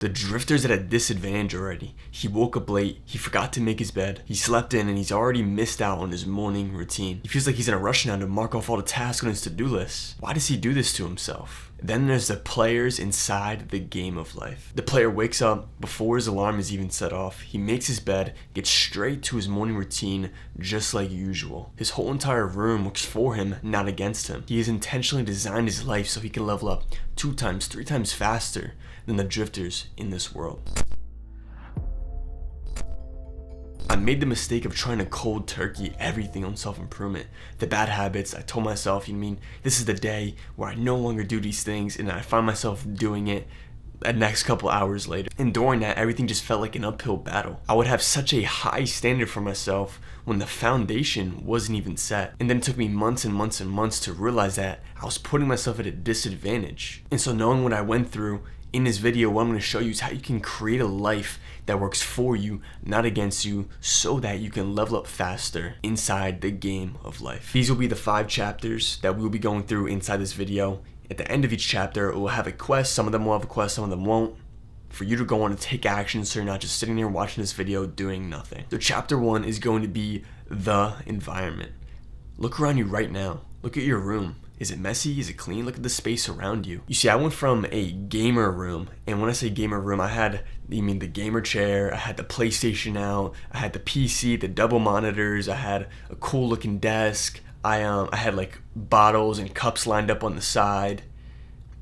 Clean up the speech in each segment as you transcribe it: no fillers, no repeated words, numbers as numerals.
The drifter's at a disadvantage already. He woke up late, he forgot to make his bed, he slept in, and he's already missed out on his morning routine. He feels like he's in a rush now to mark off all the tasks on his to-do list. Why does he do this to himself? Then there's the players inside the game of life. The player wakes up before his alarm is even set off. He makes his bed, gets straight to his morning routine just like usual. His whole entire room works for him, not against him. He has intentionally designed his life so he can level up 2 times, 3 times faster than the drifters in this world. I made the mistake of trying to cold turkey everything on self-improvement. The bad habits, I told myself, this is the day where I no longer do these things, and I find myself doing it the next couple hours later. And during that, everything just felt like an uphill battle. I would have such a high standard for myself when the foundation wasn't even set. And then it took me months and months and months to realize that I was putting myself at a disadvantage. And so knowing what I went through, in this video, what I'm going to show you is how you can create a life that works for you, not against you, so that you can level up faster inside the game of life. These will be the 5 chapters that we will be going through inside this video. At the end of each chapter, it will have a quest. Some of them will have a quest, some of them won't. For you to go on and take action so you're not just sitting there watching this video doing nothing. So chapter 1 is going to be the environment. Look around you right now. Look at your room. Is it messy? Is it clean? Look at the space around you. You see, I went from a gamer room, and when I say gamer room, I had, the gamer chair, I had the PlayStation out, I had the PC, the double monitors, I had a cool looking desk, I had like bottles and cups lined up on the side.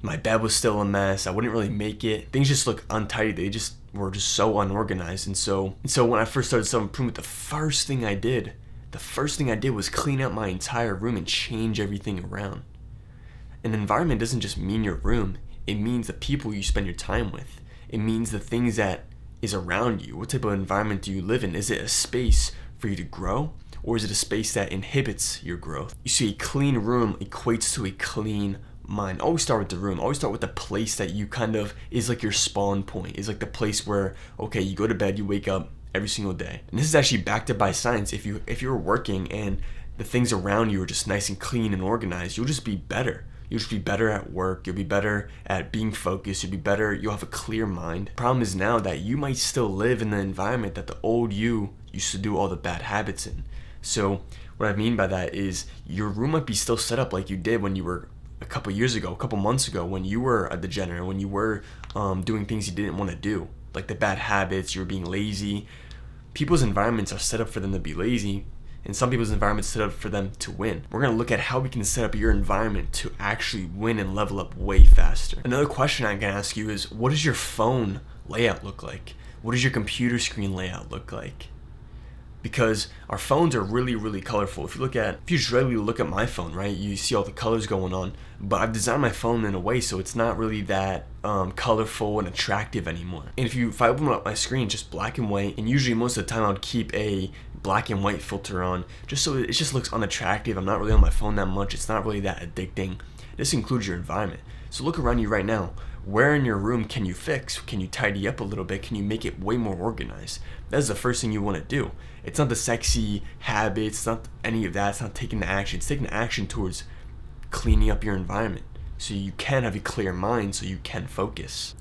My bed was still a mess. I wouldn't really make it. Things just look untidy. They were just so unorganized. And so when I first started self-improvement, the first thing I did was clean out my entire room and change everything around. An environment doesn't just mean your room. It means the people you spend your time with. It means the things that is around you. What type of environment do you live in? Is it a space for you to grow? Or is it a space that inhibits your growth? You see, a clean room equates to a clean mind. Always start with the room. Always start with the place that you is like your spawn point. Is like the place where, okay, you go to bed, you wake up every single day. And this is actually backed up by science. If you're working and the things around you are just nice and clean and organized, you'll just be better. You'll just be better at work. You'll be better at being focused. You'll have a clear mind. Problem is now that you might still live in the environment that the old you used to do all the bad habits in. So what I mean by that is your room might be still set up like you did when you were a couple months ago, when you were a degenerate, when you were doing things you didn't want to do, like the bad habits, you were being lazy. People's environments are set up for them to be lazy, and some people's environments set up for them to win. We're going to look at how we can set up your environment to actually win and level up way faster. Another question I can ask you is, what does your phone layout look like? What does your computer screen layout look like? Because our phones are really, really colorful. If you just regularly look at my phone, right, you see all the colors going on, but I've designed my phone in a way so it's not really that colorful and attractive anymore. And if I open up my screen, just black and white, and usually most of the time I would keep a black and white filter on, just so it just looks unattractive. I'm not really on my phone that much. It's not really that addicting. This includes your environment. So look around you right now. Where in your room can you fix? Can you tidy up a little bit? Can you make it way more organized? That's the first thing you want to do. It's not the sexy habits, it's not any of that. It's not taking the action. It's taking the action towards cleaning up your environment so you can have a clear mind, so you can focus.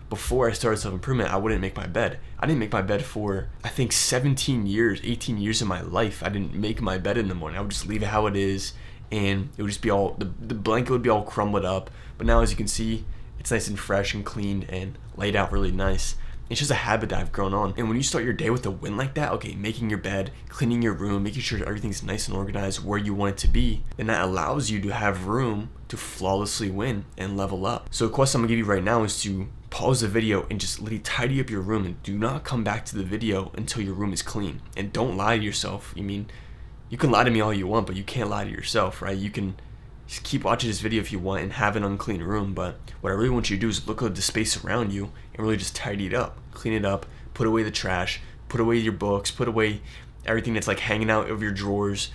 Before I started self-improvement, I wouldn't make my bed. I didn't make my bed for, I think, 18 years of my life. I didn't make my bed in the morning. I would just leave it how it is, and it would just be all, the blanket would be all crumbled up. But now, as you can see, it's nice and fresh and cleaned and laid out really nice. It's just a habit that I've grown on. And when you start your day with a win like that, okay, making your bed, cleaning your room, making sure everything's nice and organized where you want it to be, then that allows you to have room to flawlessly win and level up. So the question I'm gonna give you right now is to pause the video and just let you tidy up your room, and do not come back to the video until your room is clean. And don't lie to yourself. You can lie to me all you want, but you can't lie to yourself, right? You can just keep watching this video if you want and have an unclean room, but what I really want you to do is look at the space around you and really just tidy it up, clean it up, put away the trash, put away your books, put away everything that's like hanging out of your drawers,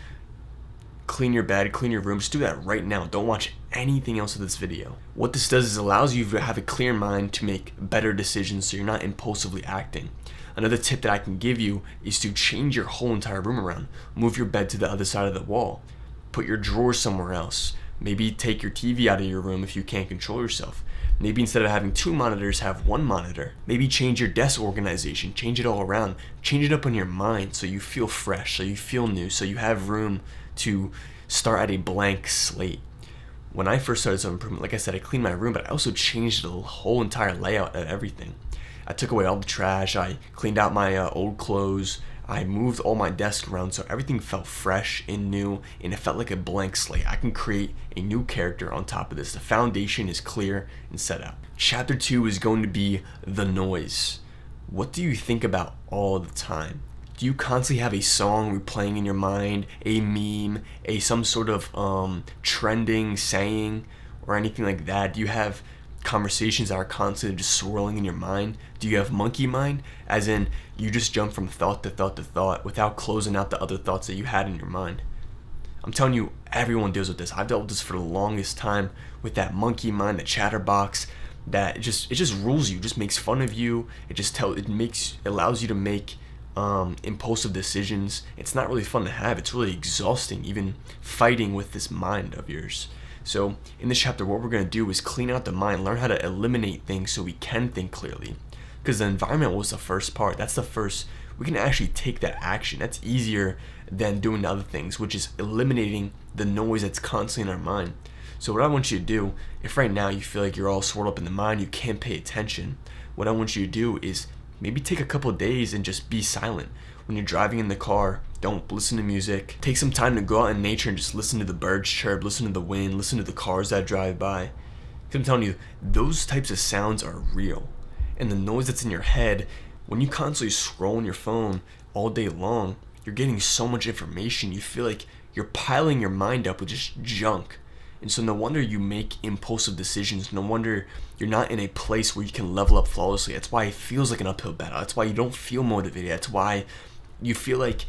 clean your bed, clean your room. Just do that right now. Don't watch anything else of this video. What this does is allows you to have a clear mind to make better decisions so you're not impulsively acting. Another tip that I can give you is to change your whole entire room around. Move your bed to the other side of the wall. Put your drawers somewhere else. Maybe take your TV out of your room if you can't control yourself. Maybe instead of having 2 monitors, have 1 monitor. Maybe change your desk organization, change it all around, change it up in your mind so you feel fresh, so you feel new, so you have room to start at a blank slate. When I first started self-improvement, like I said, I cleaned my room, but I also changed the whole entire layout of everything. I took away all the trash, I cleaned out my old clothes, I moved all my desk around so everything felt fresh and new, and it felt like a blank slate. I can create a new character on top of this. The foundation is clear and set up. Chapter 2 is going to be the noise. What do you think about all the time? Do you constantly have a song replaying in your mind, a meme, some sort of trending saying, or anything like that? Do you have conversations that are constantly just swirling in your mind? Do you have monkey mind, as in you just jump from thought to thought to thought without closing out the other thoughts that you had in your mind? I'm telling you, everyone deals with this. I've dealt with this for the longest time, with that monkey mind, the chatterbox, that it just rules you, just makes fun of you. It allows you to make impulsive decisions. It's not really fun to have. It's really exhausting, even fighting with this mind of yours. So in this chapter, what we're going to do is clean out the mind, learn how to eliminate things so we can think clearly. Because the environment was the first part. We can actually take that action. That's easier than doing the other things, which is eliminating the noise that's constantly in our mind. So what I want you to do, if right now you feel like you're all swirled up in the mind, you can't pay attention, what I want you to do is maybe take a couple of days and just be silent. When you're driving in the car, don't listen to music. Take some time to go out in nature and just listen to the birds chirp, listen to the wind, listen to the cars that drive by. Because I'm telling you, those types of sounds are real. And the noise that's in your head, when you constantly scroll on your phone all day long, you're getting so much information. You feel like you're piling your mind up with just junk. And so no wonder you make impulsive decisions. No wonder you're not in a place where you can level up flawlessly. That's why it feels like an uphill battle. That's why you don't feel motivated. That's why you feel like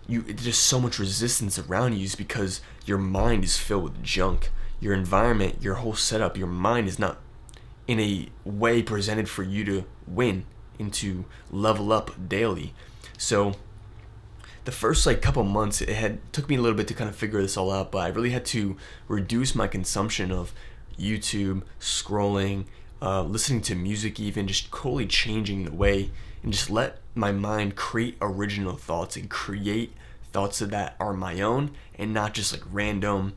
there's just so much resistance around you, is because your mind is filled with junk. Your environment, your whole setup, your mind is not in a way presented for you to win and to level up daily. So the first couple months, took me a little bit to kind of figure this all out, but I really had to reduce my consumption of YouTube, scrolling, listening to music, even just totally changing the way, and just let my mind create original thoughts and create thoughts that are my own, and not just random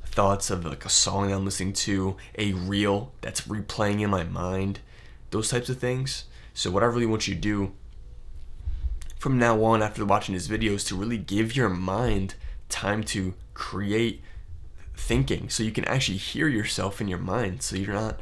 thoughts of a song I'm listening to, a reel that's replaying in my mind, those types of things. So what I really want you to do from now on, after watching this video, is to really give your mind time to create thinking, so you can actually hear yourself in your mind, so you're not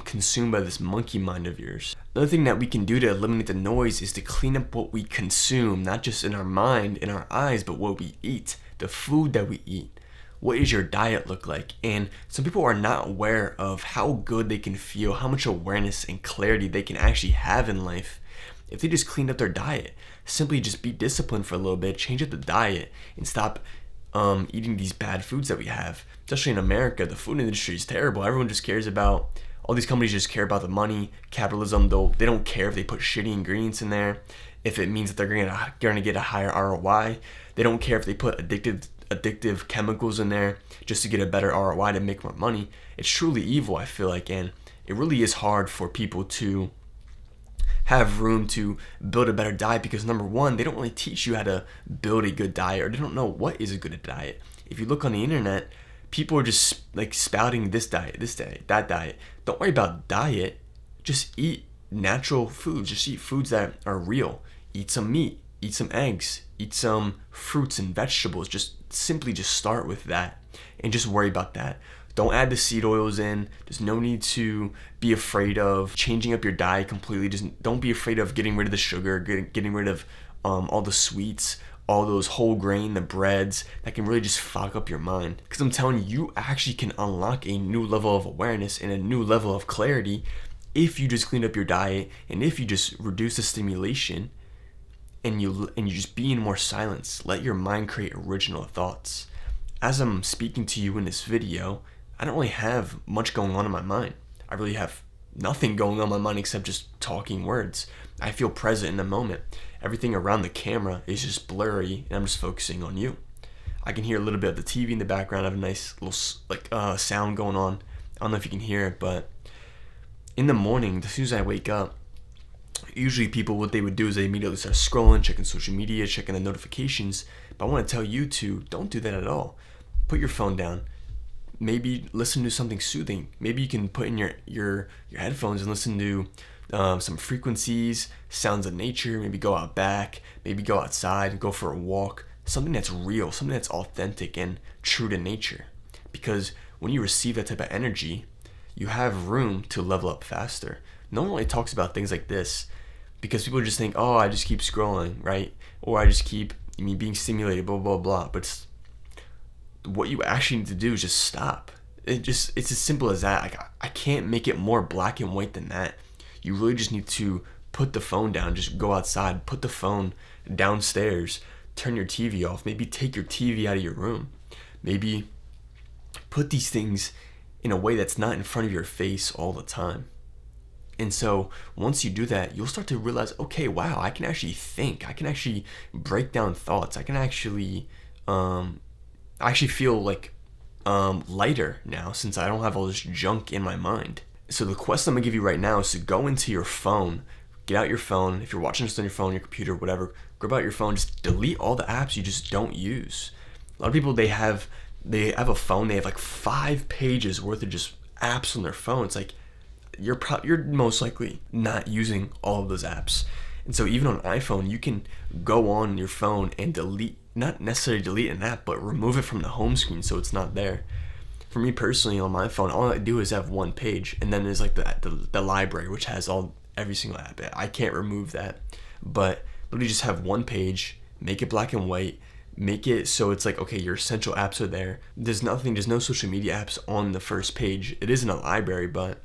consumed by this monkey mind of yours. Another thing that we can do to eliminate the noise is to clean up what we consume, not just in our mind, in our eyes, but what we eat, the food that we eat. What does your diet look like? And some people are not aware of how good they can feel, how much awareness and clarity they can actually have in life if they just cleaned up their diet. Simply just be disciplined for a little bit, change up the diet, and stop eating these bad foods that we have. Especially in America, the food industry is terrible. Everyone just cares about, all these companies just care about the money, capitalism. They don't care if they put shitty ingredients in there, if it means that they're going to get a higher ROI. They don't care if they put addictive chemicals in there just to get a better ROI to make more money. It's truly evil, I feel like, and it really is hard for people to have room to build a better diet, because number one, they don't really teach you how to build a good diet, or they don't know what is a good diet. If you look on the internet, people are just spouting this diet, that diet. Don't worry about diet. Just eat natural foods. Just eat foods that are real. Eat some meat, eat some eggs, eat some fruits and vegetables. Just start with that and just worry about that. Don't add the seed oils in. There's no need to be afraid of changing up your diet completely. Just don't be afraid of getting rid of the sugar, getting rid of all the sweets, all those whole grain, the breads that can really just fuck up your mind. Because I'm telling you, you actually can unlock a new level of awareness and a new level of clarity if you just clean up your diet, and if you just reduce the stimulation, and you just be in more silence. Let your mind create original thoughts. As I'm speaking to you in this video, I don't really have much going on in my mind. I really have nothing going on in my mind except just talking words. I feel present in the moment. Everything around the camera is just blurry, and I'm just focusing on you. I can hear a little bit of the TV in the background. I have a nice little sound going on. I don't know if you can hear it, but in the morning, as soon as I wake up, usually people, what they would do is they immediately start scrolling, checking social media, checking the notifications. But I want to tell you to don't do that at all. Put your phone down. Maybe listen to something soothing. Maybe you can put in your headphones and listen to some frequencies, sounds of nature. Maybe go out back. Maybe go outside and go for a walk. Something that's real, something that's authentic and true to nature. Because when you receive that type of energy, you have room to level up faster. No one really talks about things like this because people just think, oh, I just keep scrolling, right? Or I just keep being stimulated, blah, blah, blah. But what you actually need to do is just stop. It's as simple as that. Like, I can't make it more black and white than that. You really just need to put the phone down, just go outside, put the phone downstairs, turn your TV off, maybe take your TV out of your room. Maybe put these things in a way that's not in front of your face all the time. And so once you do that, you'll start to realize, okay, wow, I can actually think. I can actually break down thoughts. I can actually, feel like lighter now since I don't have all this junk in my mind. So the quest I'm gonna give you right now is to go into your phone, get out your phone. If you're watching this on your phone, your computer, whatever, grab out your phone, just delete all the apps you just don't use. A lot of people, they have a phone, they have like 5 pages worth of just apps on their phone. It's like, you're most likely not using all of those apps. And so even on iPhone, you can go on your phone and delete, not necessarily delete an app, but remove it from the home screen so it's not there. For me personally, on my phone, all I do is have one page, and then there's like the library, which has every single app. I can't remove that, but literally just have one page, make it black and white, make it so it's like, okay, your essential apps are there. There's no social media apps on the first page. It isn't a library, but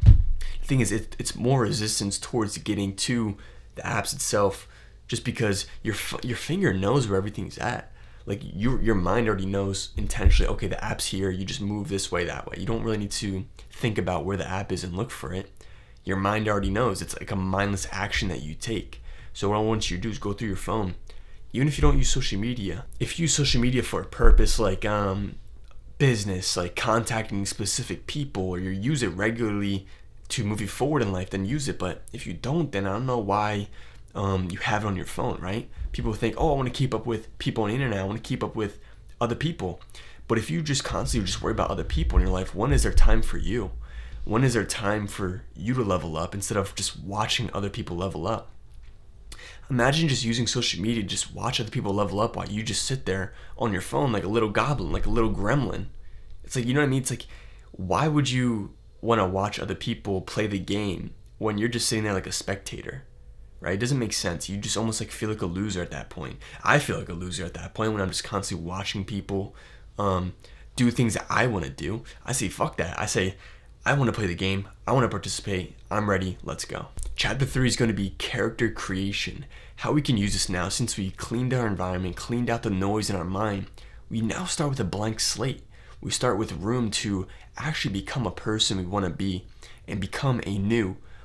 the thing is, it's more resistance towards getting to the apps itself, just because your finger knows where everything's at. Like your mind already knows intentionally, okay, the app's here, you just move this way, that way. You don't really need to think about where the app is and look for it. Your mind already knows. It's like a mindless action that you take. So what I want you to do is go through your phone. Even if you don't use social media, if you use social media for a purpose like business, like contacting specific people, or you use it regularly to move you forward in life, then use it. But if you don't, then I don't know why you have it on your phone, right? People think, oh, I want to keep up with people on the internet, I want to keep up with other people. But if you just constantly just worry about other people in your life, when is there time for you? When is there time for you to level up instead of just watching other people level up? Imagine just using social media to just watch other people level up while you just sit there on your phone like a little goblin, like a little gremlin. It's like, you know what I mean? It's like, why would you want to watch other people play the game when you're just sitting there like a spectator? Right? It doesn't make sense. You just almost like feel like a loser at that point. I feel like a loser at that point when I'm just constantly watching people do things that I want to do. I say, fuck that. I say, I want to play the game. I want to participate. I'm ready. Let's go. Chapter 3 is going to be character creation. How we can use this now, since we cleaned our environment, cleaned out the noise in our mind. We now start with a blank slate. We start with room to actually become a person we want to be and become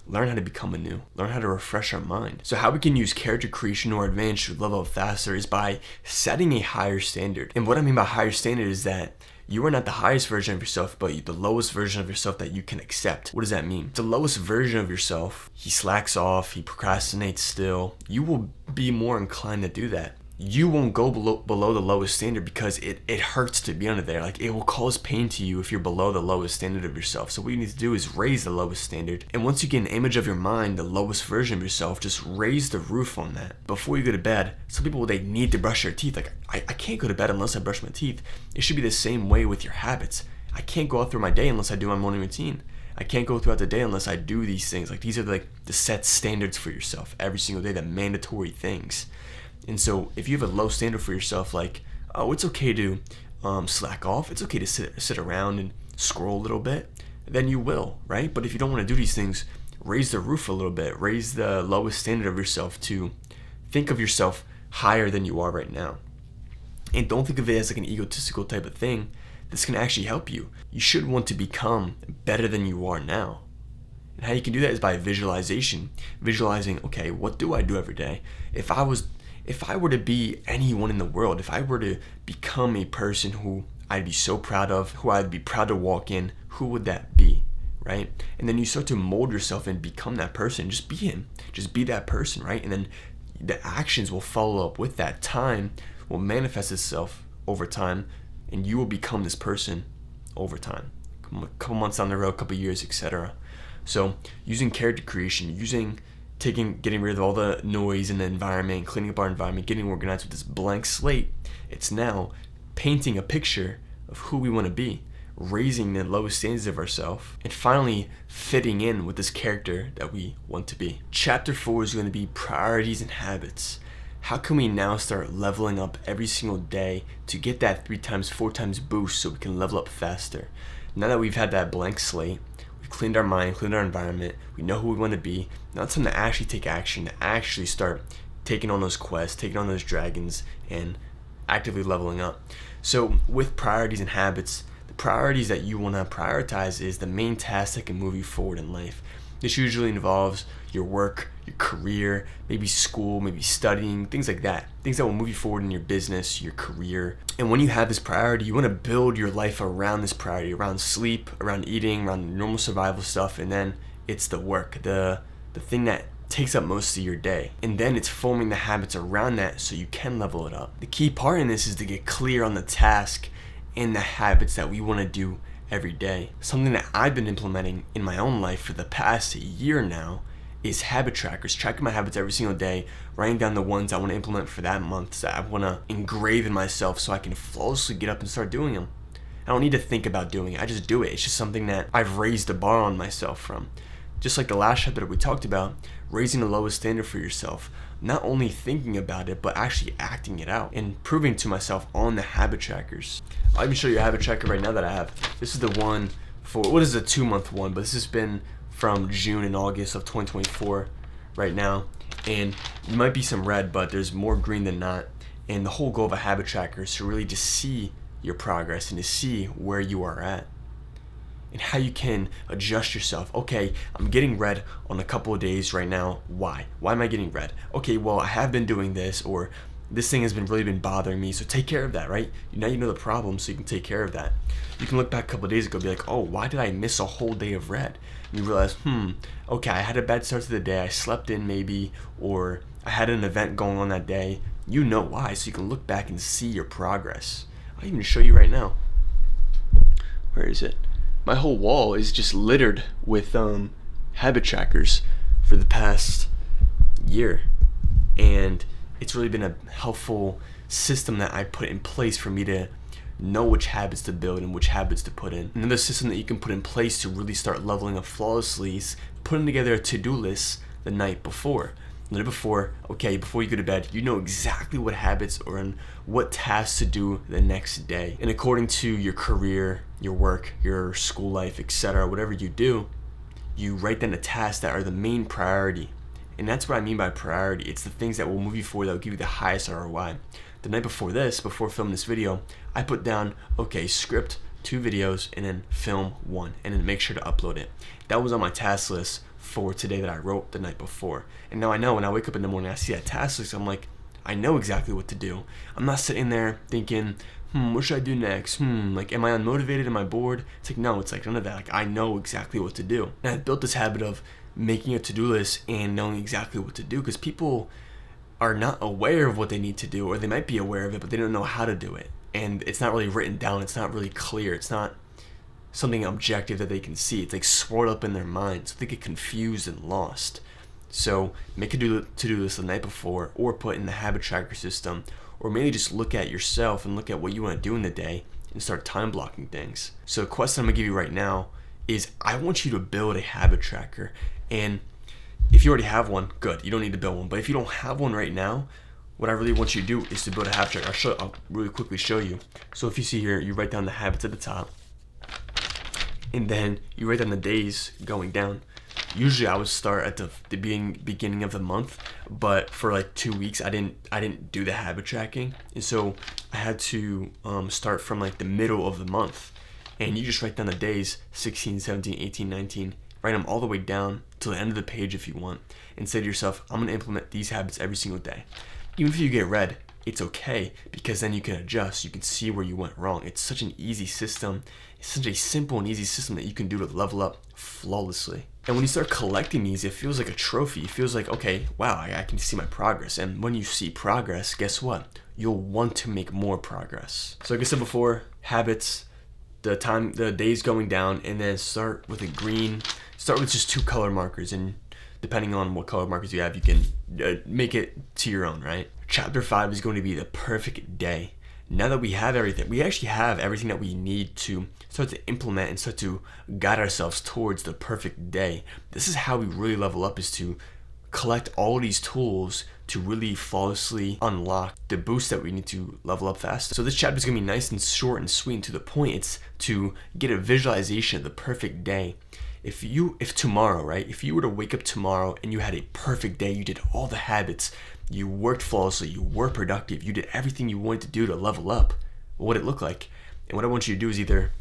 learn how to become anew, learn how to refresh our mind. So how we can use character creation to our advantage to level up faster is by setting a higher standard. And what I mean by higher standard is that you are not the highest version of yourself, but the lowest version of yourself that you can accept. What does that mean? The lowest version of yourself, he slacks off, he procrastinates still. You will be more inclined to do that. You won't go below the lowest standard because it hurts to be under there. Like, it will cause pain to you if you're below the lowest standard of yourself. So what you need to do is raise the lowest standard. And once you get an image of your mind, the lowest version of yourself, just raise the roof on that. Before you go to bed, some people, they need to brush their teeth. Like, I can't go to bed unless I brush my teeth. It should be the same way with your habits. I can't go out through my day unless I do my morning routine. I can't go throughout the day unless I do these things. Like, these are like the set standards for yourself every single day, the mandatory things. And so if you have a low standard for yourself, like, oh, it's okay to slack off, it's okay to sit around and scroll a little bit, then you will, right? But if you don't want to do these things, raise the roof a little bit, raise the lowest standard of yourself to think of yourself higher than you are right now. And don't think of it as like an egotistical type of thing. This can actually help you. You should want to become better than you are now. And how you can do that is by visualization. Visualizing, okay, what do I do every day? If I were to be anyone in the world, if I were to become a person who I'd be so proud of, who I'd be proud to walk in, who would that be, right? And then you start to mold yourself and become that person. Just be him. Just be that person, right? And then the actions will follow up with that. Time will manifest itself over time, and you will become this person over time. A couple months down the road, a couple years, etc. So using character creation, getting rid of all the noise in the environment, cleaning up our environment, getting organized with this blank slate, it's now painting a picture of who we want to be, raising the lowest standards of ourselves, and finally fitting in with this character that we want to be. Chapter 4 is going to be priorities and habits. How can we now start leveling up every single day to get that 3 times, 4 times boost so we can level up faster? Now that we've had that blank slate, we've cleaned our mind, cleaned our environment, we know who we want to be, now it's time to actually take action, to actually start taking on those quests, taking on those dragons, and actively leveling up. So with priorities and habits, the priorities that you want to prioritize is the main task that can move you forward in life. This usually involves your work, your career, maybe school, maybe studying, things like that. Things that will move you forward in your business, your career. And when you have this priority, you want to build your life around this priority, around sleep, around eating, around normal survival stuff, and then it's the work, the thing that takes up most of your day. And then it's forming the habits around that so you can level it up. The key part in this is to get clear on the task and the habits that we want to do every day. Something that I've been implementing in my own life for the past year now is habit trackers, tracking my habits every single day, writing down the ones I want to implement for that month that I want to engrave in myself so I can flawlessly get up and start doing them. I don't need to think about doing it, I just do it. It's just something that I've raised the bar on myself from. Just like the last chapter that we talked about, raising the lowest standard for yourself, not only thinking about it, but actually acting it out and proving to myself on the habit trackers. I'll even show you a habit tracker right now that I have. This is the one for, what is a 2-month one, but this has been from June and August of 2024 right now. And there might be some red, but there's more green than not. And the whole goal of a habit tracker is to really just see your progress and to see where you are at and how you can adjust yourself. Okay, I'm getting red on a couple of days right now. Why? Why am I getting red? Okay, well, I have been doing this, or this thing has really been bothering me, so take care of that, right? Now you know the problem, so you can take care of that. You can look back a couple of days ago and be like, oh, why did I miss a whole day of red? And you realize, okay, I had a bad start to the day, I slept in maybe, or I had an event going on that day. You know why, so you can look back and see your progress. I'll even show you right now. Where is it? My whole wall is just littered with habit trackers for the past year, and it's really been a helpful system that I put in place for me to know which habits to build and which habits to put in. Another system that you can put in place to really start leveling up flawlessly is putting together a to-do list the night before. The night before, okay, before you go to bed, you know exactly what habits or in what tasks to do the next day. And according to your career, your work, your school life, etc., whatever you do, you write down the tasks that are the main priority. And that's what I mean by priority. It's the things that will move you forward, that will give you the highest ROI. The night before this, before filming this video, I put down, okay, script 2 videos and then film 1 and then make sure to upload it. That was on my task list for today that I wrote the night before. And now I know when I wake up in the morning, I see that task list, I'm like, I know exactly what to do. I'm not sitting there thinking, what should I do next? Like, am I unmotivated? Am I bored? It's like, no, it's like none of that. Like, I know exactly what to do. And I've built this habit of making a to-do list and knowing exactly what to do, because people are not aware of what they need to do, or they might be aware of it, but they don't know how to do it. And it's not really written down. It's not really clear. It's not something objective that they can see. It's like swirled up in their mind, so they get confused and lost. So make a to-do list the night before, or put in the habit tracker system, or maybe just look at yourself and look at what you want to do in the day and start time blocking things. So the question I'm gonna give you right now is, I want you to build a habit tracker. And if you already have one, good, you don't need to build one. But if you don't have one right now, what I really want you to do is to build a habit tracker. I'll really quickly show you. So if you see here, you write down the habits at the top, and then you write down the days going down. Usually I would start at the beginning of the month, but for like 2 weeks I didn't do the habit tracking, and so I had to start from like the middle of the month. And you just write down the days, 16, 17, 18, 19, write them all the way down to the end of the page if you want, and say to yourself, I'm going to implement these habits every single day. Even if you get red, it's okay, because then you can adjust. You can see where you went wrong. It's such an easy system. It's such a simple and easy system that you can do to level up flawlessly. And when you start collecting these, it feels like a trophy. It feels like, okay, wow, I can see my progress. And when you see progress, guess what? You'll want to make more progress. So like I said before, habits, the days going down, and then start with start with just 2 color markers, and depending on what color markers you have, you can make it to your own, right? Chapter 5 is going to be the perfect day. Now that we have everything, we actually have everything that we need to start to implement and start to guide ourselves towards the perfect day. This is how we really level up, is to collect all these tools to really flawlessly unlock the boost that we need to level up faster. So this chapter is going to be nice and short and sweet and to the point. It's to get a visualization of the perfect day. If tomorrow, right, if you were to wake up tomorrow and you had a perfect day, you did all the habits, you worked flawlessly, you were productive, you did everything you wanted to do to level up, what would it look like? And what I want you to do is either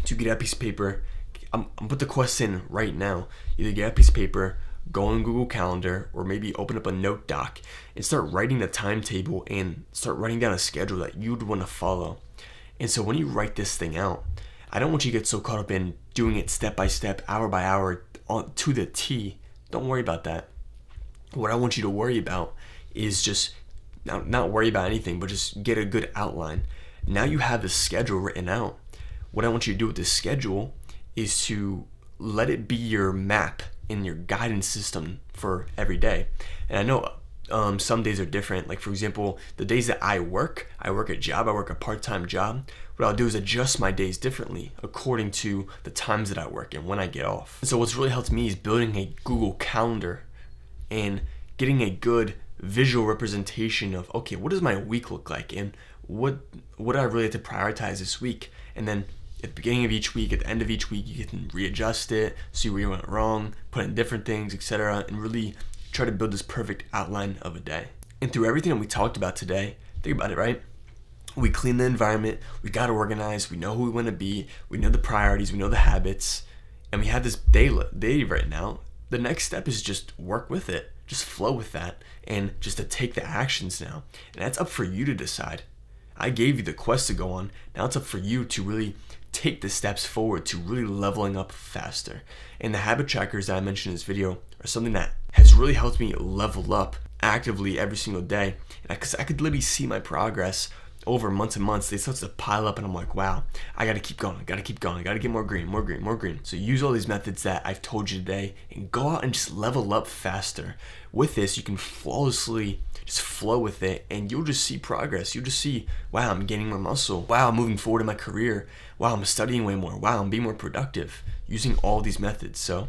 to get a piece of paper, I'm put the quest in right now, either get a piece of paper, go on Google Calendar, or maybe open up a note doc and start writing the timetable and start writing down a schedule that you'd want to follow. And so when you write this thing out, I don't want you to get so caught up in doing it step by step, hour by hour, to the T. Don't worry about that. What I want you to worry about is just not worry about anything, but just get a good outline. Now you have the schedule written out. What I want you to do with this schedule is to let it be your map and your guidance system for every day. And I know some days are different. Like for example, the days that I work a job, I work a part-time job. What I'll do is adjust my days differently according to the times that I work and when I get off. And so what's really helped me is building a Google Calendar and getting a good visual representation of, okay, what does my week look like, and what do I really have to prioritize this week? And then at the beginning of each week, at the end of each week, you can readjust it, see where you went wrong, put in different things, etc., and really try to build this perfect outline of a day. And through everything that we talked about today, think about it, right? We clean the environment, we got organized, we know who we want to be, we know the priorities, we know the habits, and we have this day right now. The next step is just work with it, just flow with that, and just to take the actions now. And that's up for you to decide. I gave you the quest to go on. Now it's up for you to really take the steps forward to really leveling up faster. And the habit trackers that I mentioned in this video are something that has really helped me level up actively every single day. Because I could literally see my progress over months and months. They start to pile up and I'm like, wow, I gotta keep going, I gotta get more green. So use all these methods that I've told you today and go out and just level up faster. With this, you can flawlessly just flow with it and you'll just see progress. You'll just see, wow, I'm gaining more muscle. Wow, I'm moving forward in my career. Wow, I'm studying way more. Wow, I'm being more productive using all these methods. So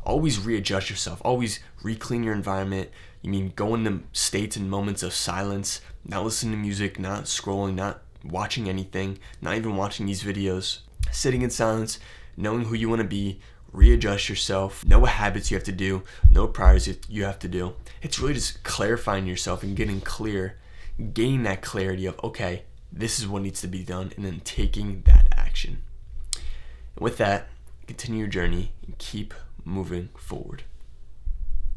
always readjust yourself. Always re-clean your environment. You mean go into states and moments of silence, not listening to music, not scrolling, not watching anything, not even watching these videos. Sitting in silence, knowing who you want to be, readjust yourself, know what habits you have to do, know what priorities you have to do. It's really just clarifying yourself and getting clear, gaining that clarity of, okay, this is what needs to be done, and then taking that action. And with that, continue your journey and keep moving forward.